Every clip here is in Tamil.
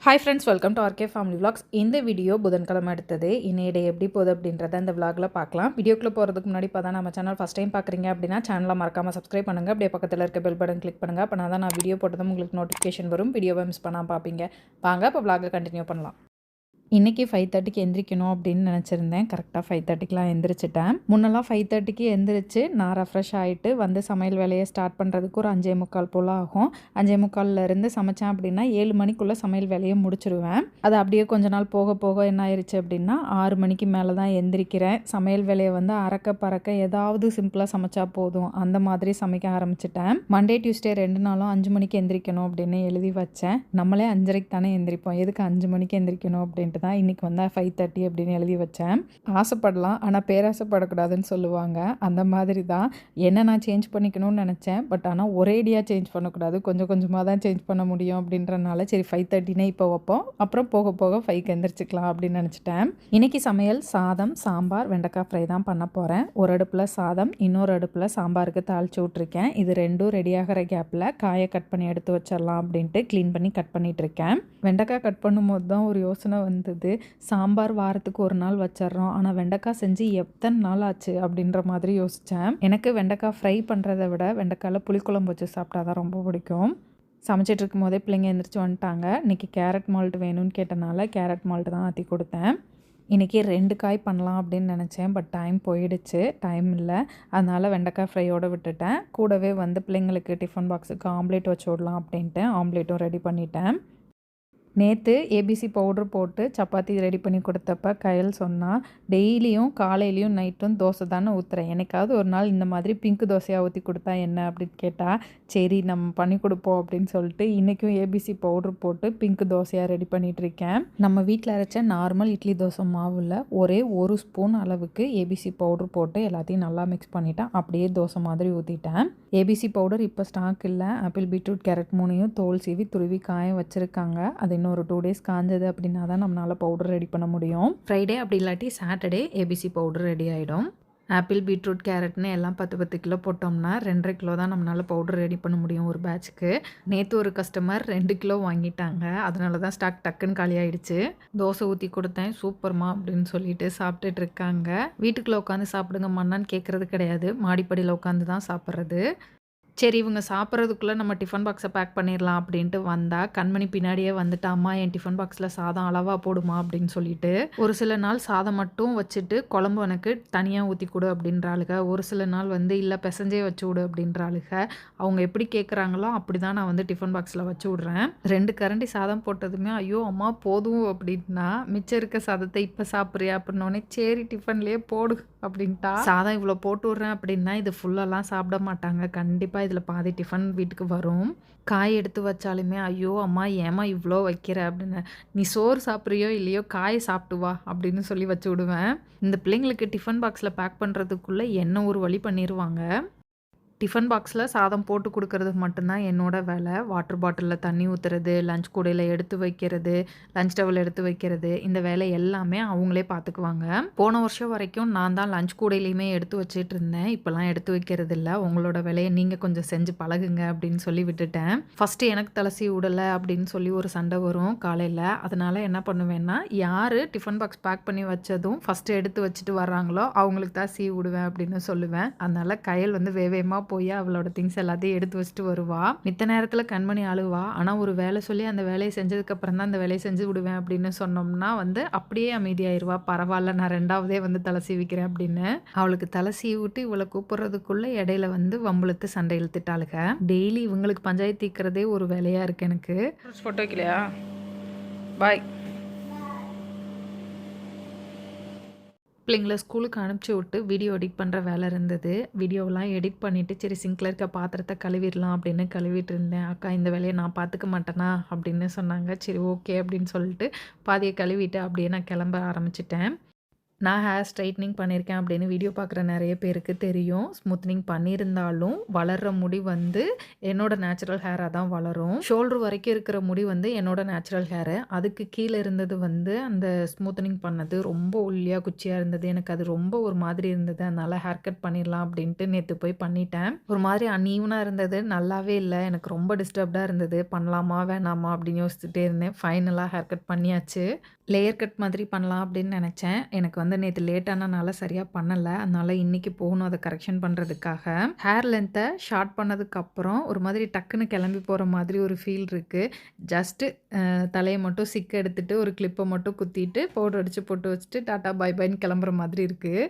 Hi friends, welcome to RK family vlogs. இந்த வீடியோ புதன்கிழமை எடுத்தது. இன்னைய டே எப்படி போகுது அப்படின்றத இந்த விலாகில் பார்க்கலாம். வீடியோக்குள்ளே போகிறதுக்கு முன்னாடி இப்போ தான் நம்ம சேனல் ஃபஸ்ட் டைம் பார்க்குறீங்க அப்படின்னா சேனலை மறக்காமல் சப்ஸ்கிரைப் பண்ணுங்கள். அப்படியே பக்கத்தில் இருக்க பெல் பட்டன் கிளிக் பண்ணுங்கள். அப்போ தான் நான் வீடியோ போட்டதும் உங்களுக்கு நோட்டிஃபிகேஷன் வரும். வீடியோவை மிஸ் பண்ணாமல் பார்ப்பீங்க. வாங்க இப்போ விலாகை கண்டினியூ பண்ணலாம். இன்றைக்கி 5:30க்கு எந்திரிக்கணும் அப்படின்னு நினச்சிருந்தேன். கரெக்டாக 5:30க்குலாம் எந்திரிச்சிட்டேன். முன்னெல்லாம் 5:30க்கு எந்திரிச்சு நான் ரெஃப்ரெஷ் ஆகிட்டு வந்து சமையல் வேலையை ஸ்டார்ட் பண்ணுறதுக்கு ஒரு 5:45 போல் ஆகும். 5:45லேருந்து சமைச்சேன் அப்படின்னா 7 மணிக்குள்ளே சமையல் வேலையை முடிச்சிடுவேன். அது அப்படியே கொஞ்ச நாள் போக போக என்ன ஆயிடுச்சு அப்படின்னா 6 மணிக்கு மேலே தான் எந்திரிக்கிறேன். சமையல் வேலையை வந்து அறக்க பறக்க ஏதாவது சிம்பிளாக சமைச்சா போதும் அந்த மாதிரி சமைக்க ஆரம்பிச்சிட்டேன். மண்டே டியூஸ்டே 2 நாளும் 5 மணிக்கு எந்திரிக்கணும் அப்படின்னு எழுதி வச்சேன். நம்மளே 5:30க்கு தானே எந்திரிப்போம், எதுக்கு 5 மணிக்கு எந்திரிக்கணும் அப்படின்ட்டு தான் இன்றைக்கி வந்து 5:30 அப்படின்னு எழுதி வச்சேன். ஆசைப்படலாம், ஆனால் பேராசைப்படக்கூடாதுன்னு சொல்லுவாங்க. அந்த மாதிரி தான் என்ன நான் சேஞ்ச் பண்ணிக்கணும்னு நினச்சேன். பட் ஆனால் ஒரேடியாக சேஞ்ச் பண்ணக்கூடாது, கொஞ்சம் கொஞ்சமாக தான் சேஞ்ச் பண்ண முடியும் அப்படின்றனால சரி 5:30 இப்போ வைப்போம், அப்புறம் போக போக 5க்கு எந்திரிச்சிக்கலாம் அப்படின்னு நினச்சிட்டேன். இன்றைக்கி சமையல் சாதம், சாம்பார், வெண்டைக்காய் ஃப்ரை தான் பண்ண போகிறேன். ஒரு அடுப்பில் சாதம், இன்னொரு அடுப்பில் சாம்பாருக்கு தாளித்து விட்ருக்கேன். இது ரெண்டும் ரெடியாகிற கேப்பில் காயை கட் பண்ணி எடுத்து வச்சிடலாம் அப்படின்ட்டு க்ளீன் பண்ணி கட் பண்ணிகிட்ருக்கேன். வெண்டைக்காய் கட் பண்ணும்போது தான் ஒரு யோசனை வந்தது. சாம்பார் வாரத்துக்கு ஒரு நாள் வச்சிடறோம், ஆனால் வெண்டைக்காய் செஞ்சு எத்தனை நாள் ஆச்சு அப்படின்ற மாதிரி யோசித்தேன். எனக்கு வெண்டைக்காய் ஃப்ரை பண்ணுறதை விட வெண்டைக்காயில் புளிக்குழம்பு வச்சு சாப்பிட்டா தான் ரொம்ப பிடிக்கும். சமைச்சிட்டு இருக்கும் போதே பிள்ளைங்க எழுந்திரிச்சு வந்துட்டாங்க. இன்றைக்கி கேரட் மால்ட் வேணும்னு கேட்டனால கேரட் மால்ட் தான் ஆற்றி கொடுத்தேன். இன்றைக்கி 2 காய் பண்ணலாம் அப்படின்னு நினச்சேன். பட் டைம் போயிடுச்சு, டைம் இல்லை. அதனால் வெண்டைக்காய் ஃப்ரையோடு விட்டுட்டேன். கூடவே வந்து பிள்ளைங்களுக்கு டிஃபன் பாக்ஸுக்கு ஆம்லேட் வச்சு விடலாம் அப்படின்ட்டு ஆம்லேட்டும் ரெடி பண்ணிட்டேன். நேற்று ஏபிசி பவுட்ரு போட்டு சப்பாத்தி ரெடி பண்ணி கொடுத்தப்ப கயல் சொன்னால், டெய்லியும் காலையிலையும் நைட்டும் தோசை தானே ஊற்றுறேன், எனக்காவது ஒரு நாள் இந்த மாதிரி பிங்க் தோசையாக ஊற்றி கொடுத்தா என்ன அப்படின்னு கேட்டால், சரி நம்ம பண்ணி கொடுப்போம் அப்படின்னு சொல்லிட்டு இன்றைக்கும் ஏபிசி பவுட்ரு போட்டு பிங்க் தோசையாக ரெடி பண்ணிகிட்ருக்கேன். நம்ம வீட்டில் அரைச்ச நார்மல் இட்லி தோசை மாவில் ஒரே 1 ஸ்பூன் அளவுக்கு ஏபிசி பவுட்ரு போட்டு எல்லாத்தையும் நல்லா மிக்ஸ் பண்ணிவிட்டேன். அப்படியே தோசை மாதிரி ஊற்றிட்டேன். ஏபிசி பவுடர் இப்போ ஸ்டாக் இல்லை. ஆப்பிள், பீட்ரூட், கேரட் 3யும் தோல் சீவி துருவி காய வச்சுருக்காங்க. அது இன்னொரு 2 டேஸ் காஞ்சது அப்படின்னா தான் நம்மளால் பவுடர் ரெடி பண்ண முடியும். ஃப்ரைடே அப்படி இல்லாட்டி சாட்டர்டே ஏபிசி பவுடர் ரெடி ஆகிடும். ஆப்பிள், பீட்ரூட், கேரட்னு எல்லாம் 10 கிலோ போட்டோம்னா 2.5 கிலோ தான் நம்மளால் பவுடர் ரெடி பண்ண முடியும் ஒரு பேட்சுக்கு. நேற்று ஒரு கஸ்டமர் 2 கிலோ வாங்கிட்டாங்க. அதனால தான் ஸ்டாக் டக்குன்னு காலி ஆகிடுச்சு. தோசை ஊற்றி கொடுத்தேன், சூப்பர்மா அப்படின்னு சொல்லிட்டு சாப்பிட்டுட்டு இருக்காங்க. வீட்டுக்குள்ளே உட்காந்து சாப்பிடுங்க மண்ணான்னு கேட்குறது கிடையாது, மாடிப்படியில் உட்காந்து தான் சாப்பிட்றது. சரி இவங்க சாப்பிட்றதுக்குள்ளே நம்ம டிஃபன் பாக்ஸை பேக் பண்ணிடலாம் அப்படின்ட்டு வந்தால் கண்மணி பின்னாடியே வந்துட்டு, அம்மா என் டிஃபன் பாக்ஸில் சாதம் அளவாக போடுமா அப்படின்னு சொல்லிட்டு. ஒரு சில நாள் சாதம் மட்டும் வச்சுட்டு குழம்பு எனக்கு தனியாக ஊற்றி கொடு அப்படின்றாளுக. ஒரு சில நாள் வந்து இல்லை பிசைஞ்சே வச்சு விடு அப்படின்றாளுக. அவங்க எப்படி கேட்குறாங்களோ அப்படி தான் நான் வந்து டிஃபன் பாக்ஸில் வச்சு விட்றேன். 2 கரண்டி சாதம் போட்டதுமே ஐயோ அம்மா போதும் அப்படின்னா, மிச்சம் இருக்க சாதத்தை இப்போ சாப்பிட்றியா அப்படின்னோடனே சரி டிஃபன்லேயே போடு அப்படின்ட்டா. சாதம் இவ்வளோ போட்டு விட்றேன் அப்படின்னா இது ஃபுல்லெல்லாம் சாப்பிட மாட்டாங்க. கண்டிப்பாக இதில் பாதி டிஃபன் வீட்டுக்கு வரும். காய் எடுத்து வச்சாலுமே ஐயோ அம்மா ஏமா இவ்வளோ வைக்கிற அப்படின்னு, நீ சோறு சாப்பிட்றியோ இல்லையோ காய் சாப்பிட்டு வா அப்படின்னு சொல்லி வச்சு விடுவேன். இந்த பிள்ளைங்களுக்கு டிஃபன் பாக்ஸில் பேக் பண்ணுறதுக்குள்ளே என்ன ஒரு வழி பண்ணிடுவாங்க. டிஃபன் பாக்ஸில் சாதம் போட்டு கொடுக்கறது மட்டும்தான் என்னோட வேலை. வாட்டர் பாட்டிலில் தண்ணி ஊற்றுறது, லஞ்ச் கூடையில் எடுத்து வைக்கிறது, லஞ்ச் டவல் எடுத்து வைக்கிறது, இந்த வேலை எல்லாமே அவங்களே பார்த்துக்குவாங்க. போன வருஷம் வரைக்கும் நான் தான் லஞ்ச் கூடையிலையுமே எடுத்து வச்சிட்டு இருந்தேன். இப்போலாம் எடுத்து வைக்கிறது இல்லை. உங்களோட வேலையை நீங்கள் கொஞ்சம் செஞ்சு பழகுங்க அப்படின்னு சொல்லி விட்டுட்டேன். ஃபஸ்ட்டு எனக்கு தலசி விடலை அப்படின்னு சொல்லி ஒரு சண்டை வரும் காலையில். அதனால் என்ன பண்ணுவேன்னா, யார் டிஃபன் பாக்ஸ் பேக் பண்ணி வச்சதும் ஃபஸ்ட்டு எடுத்து வச்சுட்டு வர்றாங்களோ அவங்களுக்கு தான் சீ விடுவேன் அப்படின்னு சொல்லுவேன். அதனால் கயல் வந்து வேகமாக போய் அவளோட திங்ஸ் எல்லாத்தையும் எடுத்து வச்சுட்டு வருவா. மித்த நேரத்தில் கண்மணி அழுவா. ஆனால் ஒரு வேலை சொல்லி அந்த வேலையை செஞ்சதுக்கப்புறம் தான் அந்த வேலையை செஞ்சு விடுவேன் அப்படின்னு சொன்னோம்னா வந்து அப்படியே அமைதியாயிருவா. பரவாயில்ல நான் 2வதே வந்து தலை சீவிக்கிறேன் அப்படின்னு. அவளுக்கு தலை சீவி விட்டு இவளை கூப்பிட்றதுக்குள்ளே இடையில வந்து வம்புழுத்து சண்டை இழுத்துட்டாளுங்க. டெய்லி இவங்களுக்கு பஞ்சாயத்து தீர்க்கிறதே ஒரு வேலையாக இருக்குது எனக்கு. ஃபோட்டோ வைக்கலையா? பாய். பிள்ளைங்களை ஸ்கூலுக்கு அனுப்பிச்சி விட்டு வீடியோ எடிட் பண்ணுற வேலை இருந்தது. வீடியோவெலாம் எடிட் பண்ணிவிட்டு சரி சிங்கில் இருக்க பாத்திரத்தை கழுவிடலாம் அப்படின்னு கழுவிட்டு இருந்தேன். அக்கா இந்த வேலையை நான் பார்த்துக்க மாட்டேனா அப்படின்னு சொன்னாங்க. சரி ஓகே அப்படின்னு சொல்லிட்டு பாதியை கழுவிட்டு அப்படியே நான் கிளம்ப ஆரம்பிச்சிட்டேன். நான் ஹேர் ஸ்ட்ரைட்னிங் பண்ணியிருக்கேன் அப்படின்னு வீடியோ பார்க்குற நிறைய பேருக்கு தெரியும். ஸ்மூத்னிங் பண்ணியிருந்தாலும் வளர்ற முடி வந்து என்னோட நேச்சுரல் ஹேராக தான் வளரும். ஷோல்டர் வரைக்கும் இருக்கிற முடி வந்து என்னோட நேச்சுரல் ஹேரு. அதுக்கு கீழே இருந்தது வந்து அந்த ஸ்மூத்னிங் பண்ணது ரொம்ப ஒல்லியாக குச்சியாக இருந்தது. எனக்கு அது ரொம்ப ஒரு மாதிரி இருந்தது. அதனால் ஹேர் கட் பண்ணிடலாம் அப்படின்ட்டு நேற்று போய் பண்ணிட்டேன். ஒரு மாதிரி அன்ஈவனாக இருந்தது. நல்லாவே இல்லை. எனக்கு ரொம்ப டிஸ்டர்ப்டாக இருந்தது. பண்ணலாமா வேணாமா அப்படின்னு யோசிச்சுட்டே இருந்தேன். ஃபைனலாக ஹேர் கட் பண்ணியாச்சு. லேயர் கட் மாதிரி பண்ணலாம் அப்படின்னு நினச்சேன். எனக்கு வந்து நேற்று லேட்டானனால சரியாக பண்ணலை. அதனால் இன்றைக்கி போகணும் அதை கரெக்ஷன் பண்ணுறதுக்காக. ஹேர் லென்த்தை ஷார்ட் பண்ணதுக்கப்புறம் ஒரு மாதிரி டக்குன்னு கிளம்பி போகிற மாதிரி ஒரு ஃபீல் இருக்குது. ஜஸ்ட்டு தலையை மட்டும் சிக்க எடுத்துகிட்டு ஒரு கிளிப்பை மட்டும் குத்திட்டு பவுடர் அடித்து போட்டு வச்சுட்டு டாட்டா பாய் பாய்ன்னு கிளம்புற மாதிரி இருக்குது.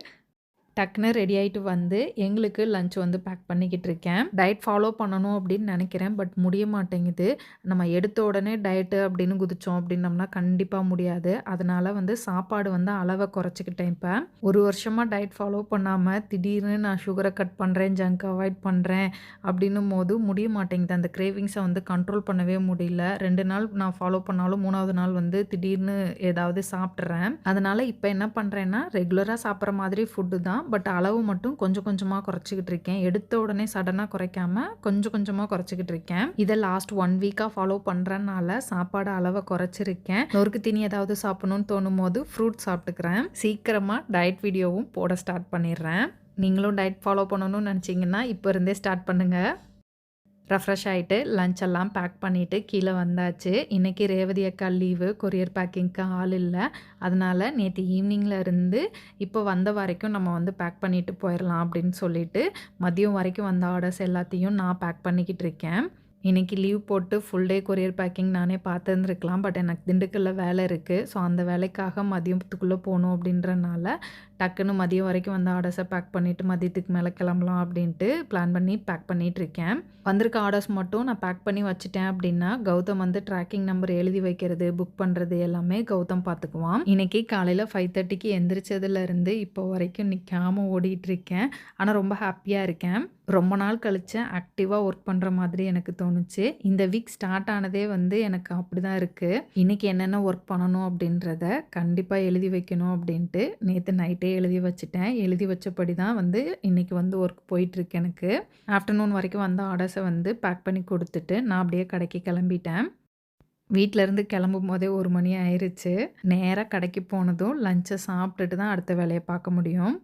டக்குன்னு ரெடி ஆகிட்டு வந்து எங்களுக்கு லஞ்ச் வந்து பேக் பண்ணிக்கிட்டு இருக்கேன். டயட் ஃபாலோ பண்ணணும் அப்படின்னு நினைக்கிறேன். பட் முடிய மாட்டேங்குது. நம்ம எடுத்த உடனே டயட்டு அப்படின்னு குதித்தோம் அப்படின்னம்னா கண்டிப்பாக முடியாது. அதனால் வந்து சாப்பாடு வந்து அளவை குறைச்சிக்கிட்டேன். இப்போ ஒரு வருஷமாக டயட் ஃபாலோ பண்ணாமல் திடீர்னு நான் சுகரை கட் பண்ணுறேன், ஜங்க் அவாய்ட் பண்ணுறேன் அப்படின்னும் போது முடிய மாட்டேங்குது. அந்த கிரேவிங்ஸை வந்து கண்ட்ரோல் பண்ணவே முடியல. 2 நாள் நான் ஃபாலோ பண்ணாலும் 3வது நாள் வந்து திடீர்னு ஏதாவது சாப்பிட்றேன். அதனால் இப்போ என்ன பண்ணுறேன்னா ரெகுலராக சாப்பிட்ற மாதிரி ஃபுட்டு தான். பட் அளவு மட்டும் கொஞ்சம் கொஞ்சமாக குறைச்சிக்கிட்டு இருக்கேன். எடுத்த உடனே சடனாக குறைக்காம கொஞ்சம் கொஞ்சமாக குறைச்சிக்கிட்டு இருக்கேன். இதை லாஸ்ட் 1 வீக்காக ஃபாலோ பண்ணுறதுனால சாப்பாடு அளவை குறைச்சிருக்கேன். நொறுக்கு தீனி ஏதாவது சாப்பிடணும்னு தோணும் போது ஃப்ரூட் சாப்பிட்டுக்கிறேன். சீக்கிரமாக டயட் வீடியோவும் போட ஸ்டார்ட் பண்ணிடுறேன். நீங்களும் டயட் ஃபாலோ பண்ணணும்னு நினச்சிங்கன்னா இப்போ இருந்தே ஸ்டார்ட் பண்ணுங்கள். ரெஃப்ரெஷ் ஆகிட்டு லஞ்ச் எல்லாம் பேக் பண்ணிவிட்டு கீழே வந்தாச்சு. இன்றைக்கி ரேவதி அக்கா லீவு, கொரியர் பேக்கிங்க்கு ஆள் இல்லை. அதனால் நேற்று ஈவினிங்கில் இருந்து இப்போ வந்த வரைக்கும் நம்ம வந்து பேக் பண்ணிவிட்டு போயிடலாம் அப்படின்னு சொல்லிட்டு மதியம் வரைக்கும் வந்த ஆர்டர்ஸ் எல்லாத்தையும் நான் பேக் பண்ணிக்கிட்டு இருக்கேன். இன்றைக்கி லீவ் போட்டு ஃபுல் டே கொரியர் பேக்கிங் நானே பார்த்துருந்துருக்கலாம். பட் எனக்கு திண்டுக்கல்லில் வேலை இருக்குது. ஸோ அந்த வேலைக்காக மதியத்துக்குள்ளே போகணும் அப்படின்றனால டக்குன்னு மதியம் வரைக்கும் வந்து ஆர்டர்ஸை பேக் பண்ணிவிட்டு மதியத்துக்கு மேலே கிளம்பலாம் அப்படின்ட்டு பிளான் பண்ணி பேக் பண்ணிகிட்ருக்கேன். வந்திருக்க ஆர்டர்ஸ் மட்டும் நான் பேக் பண்ணி வச்சுட்டேன் அப்படின்னா கௌதம் வந்து ட்ராக்கிங் நம்பர் எழுதி வைக்கிறது, புக் பண்ணுறது எல்லாமே கௌதம் பார்த்துக்குவான். இன்றைக்கி காலையில் 5:30க்கு எந்திரிச்சதுலேருந்து இப்போ வரைக்கும் நிற்காமல் ஓடிட்டுருக்கேன். ஆனால் ரொம்ப ஹாப்பியாக இருக்கேன். ரொம்ப நாள் கழித்து ஆக்டிவாக ஒர்க் பண்ணுற மாதிரி எனக்கு தோணுச்சு. இந்த வீக் ஸ்டார்ட் ஆனதே வந்து எனக்கு அப்படி தான் இருக்குது. இன்றைக்கி என்னென்ன ஒர்க் பண்ணணும் அப்படின்றத கண்டிப்பாக எழுதி வைக்கணும் அப்படின்ட்டு நேற்று நைட்டே எழுதி வச்சுட்டேன். எழுதி வச்சபடி தான் வந்து இன்றைக்கி வந்து ஒர்க் போயிட்டுருக்கு எனக்கு. ஆஃப்டர்நூன் வரைக்கும் வந்த ஆர்டர்ஸை வந்து பேக் பண்ணி கொடுத்துட்டு நான் அப்படியே கடைக்கு கிளம்பிட்டேன். வீட்டிலேருந்து கிளம்பும் போதே 1 மணி ஆயிடுச்சு. நேராக கடைக்கு போனதும் லஞ்சை சாப்பிட்டுட்டு தான் அடுத்த வேலையை பார்க்க முடியும்.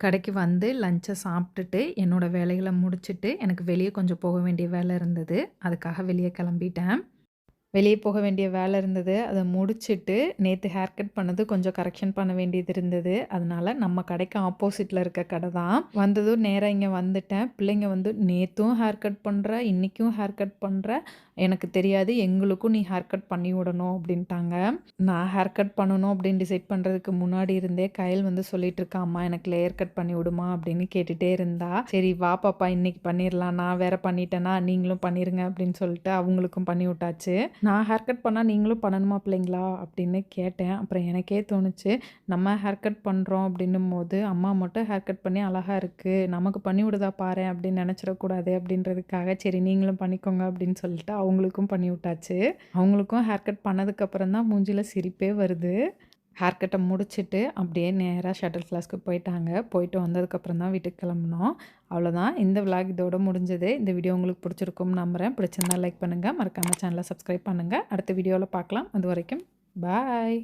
கடைக்கு வந்து லஞ்சை சாப்பிட்டுட்டு என்னோடய வேலைகளை முடிச்சுட்டு எனக்கு வெளியே கொஞ்சம் போக வேண்டிய வேலை இருந்தது. அதுக்காக வெளியே கிளம்பிட்டேன். வெளியே போக வேண்டிய வேலை இருந்தது. அதை முடிச்சுட்டு நேற்று ஹேர் கட் பண்ணது கொஞ்சம் கரெக்ஷன் பண்ண வேண்டியது இருந்தது. அதனால் நம்ம கடைக்கு ஆப்போசிட்டில் இருக்க கடை தான். வந்ததும் நேராக இங்கே வந்துட்டேன். பிள்ளைங்க வந்து நேற்றும் ஹேர் கட் பண்ணுற, இன்றைக்கும் ஹேர் கட் பண்ணுற, எனக்கு தெரியாது, எங்களுக்கும் நீ ஹேர் கட் பண்ணி விடணும் அப்படின்ட்டாங்க. நான் ஹேர் கட் பண்ணணும் அப்படின்னு டிசைட் பண்ணுறதுக்கு முன்னாடி இருந்தே கயல் வந்து சொல்லிட்டு இருக்கா, அம்மா எனக்கு லேயர் கட் பண்ணி விடுமா அப்படின்னு கேட்டுகிட்டே இருந்தா. சரி வா பாப்பா இன்னைக்கு பண்ணிடலாம், நான் வேற பண்ணிட்டேன்னா நீங்களும் பண்ணிடுங்க அப்படின்னு சொல்லிட்டு அவங்களுக்கும் பண்ணி விட்டாச்சு. நான் ஹேர் கட் பண்ணால் நீங்களும் பண்ணணுமா பிள்ளைங்களா அப்படின்னு கேட்டேன். அப்புறம் எனக்கே தோணுச்சு, நம்ம ஹேர் கட் பண்ணுறோம் அப்படின்னும் போது அம்மா மட்டும் ஹேர் கட் பண்ணி அழகாக இருக்குது, நமக்கு பண்ணி விடுதா பாரு அப்படின்னு நினச்சிடக்கூடாது அப்படின்றதுக்காக சரி நீங்களும் பண்ணிக்கோங்க அப்படின்னு சொல்லிட்டு அவங்களுக்கும் பண்ணி விட்டாச்சு. அவங்களுக்கும் ஹேர் கட் பண்ணதுக்கப்புறம் தான் மூஞ்சியில் சிரிப்பே வருது. ஹேர் கட்டை முடிச்சுட்டு அப்படியே நேராக ஷட்டில் கிளாஸ்க்கு போயிட்டாங்க. போயிட்டு வந்ததுக்கப்புறம் தான் வீட்டுக்கு கிளம்புனோம். அவ்வளோதான், இந்த விளாக் இதோட முடிஞ்சது. இந்த வீடியோ உங்களுக்கு பிடிச்சிருக்கும்னு நம்புகிறேன். பிடிச்சிருந்தா லைக் பண்ணுங்கள், மறக்காமல் சேனலை சப்ஸ்கிரைப் பண்ணுங்கள். அடுத்த வீடியோவில் பார்க்கலாம். அது வரைக்கும் பாய்.